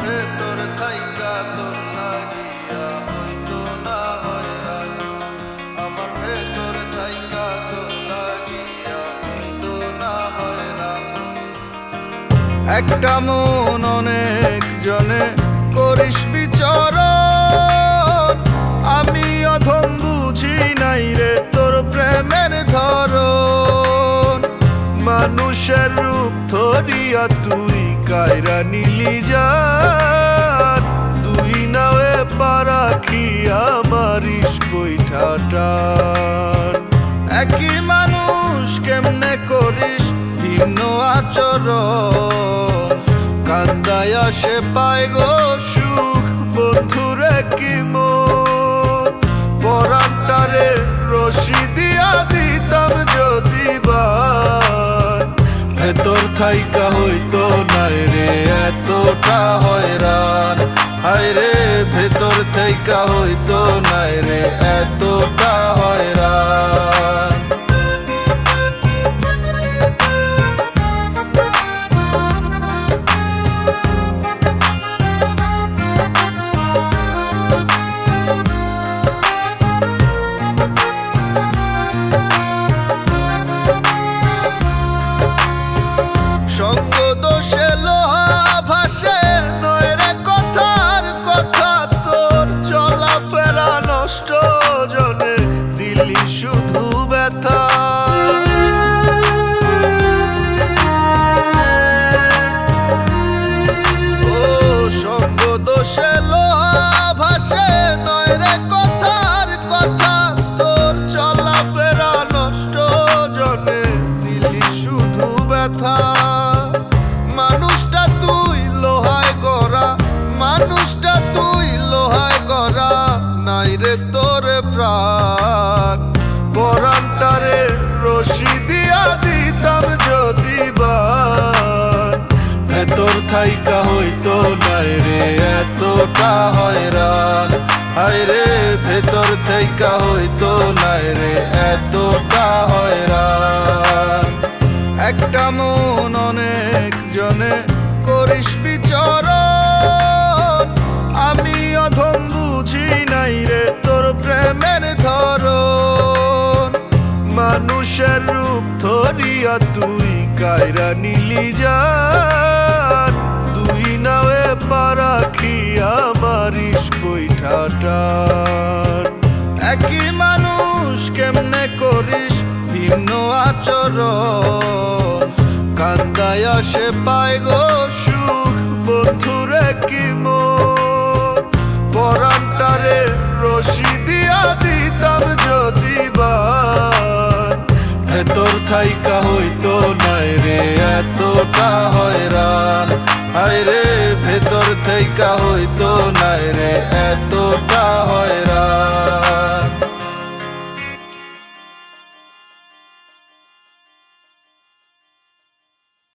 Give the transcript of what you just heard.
ভেতর থাইকা তোর লাগিয়া হইতো না হয়রান, আমার ভেতর থাইকা তোর লাগিয়া হইতো না হয়রান। একটা মন অনেক জনে করিস বিচরণ, আমি অধম বুঝি নাই রে তোর প্রেমের ধরন। মানুষের রূপ ধরিয়া তুই কায়রা নিলি যার, তুই নাওয়ে পারাখিয়া মারিস বৈঠাটান। একই মানুষ কেমনে করিস ভিন্ন আচরণ, কান্দায় আসে পায় গো সুখ বন্ধুরে কি মন। পরাণটারে রশি দিয়া দিতাম যদি বান, ভেতর থাইকা হইতো নাই রে এতটা হয়রান। হায় রে ভেতর থাইকা হইতো নাই রে এতটা হয়রান। সঙ্গ দোষে লোহা ভাসে নয় রে কথার কথা, তোর চলাফেরা নষ্ট জনে দিলি শুধু ব্যথা। ও সঙ্গ দোষে লোহা ভাসে নয় রে কথার কথা, তোর চলাফেরা নষ্ট জনে দিলি শুধু ব্যথা। মানুষটা তুই লোহায় গড়া, মানুষটা তুই লোহায় গড়া, নাই রে তোর প্রাণ। পরাণটারে রশি দিয়া দিতাম যদি বান, ভেতর থাইকা হইতো নাই রে এতটা হয়রান। হায় রে ভেতর থাইকা হইতো নাই রে এতটা হয়রান। একটা মন অনেক জনে করিস বিচরণ, আমি অধম বুঝি নাই রে তোর প্রেমের ধরন। মানুষের রূপ ধরিয়া তুই কায়রা নিলি যার, তুই নাওয়ে পারাখিয়া মারিস বৈঠাটান। একই মানুষ কেমনে করিস ভিন্ন আচরণ, কান্দায় আসে পায় গো সুখ বন্ধুরে কি মন। পরাণটারে রশি দিয়া দিতাম যদি বান, ভেতর থাইকা হইতো নাই রে এতটা হয়রান। হায় রে ভেতর থাইকা হইতো নাই রে এতটা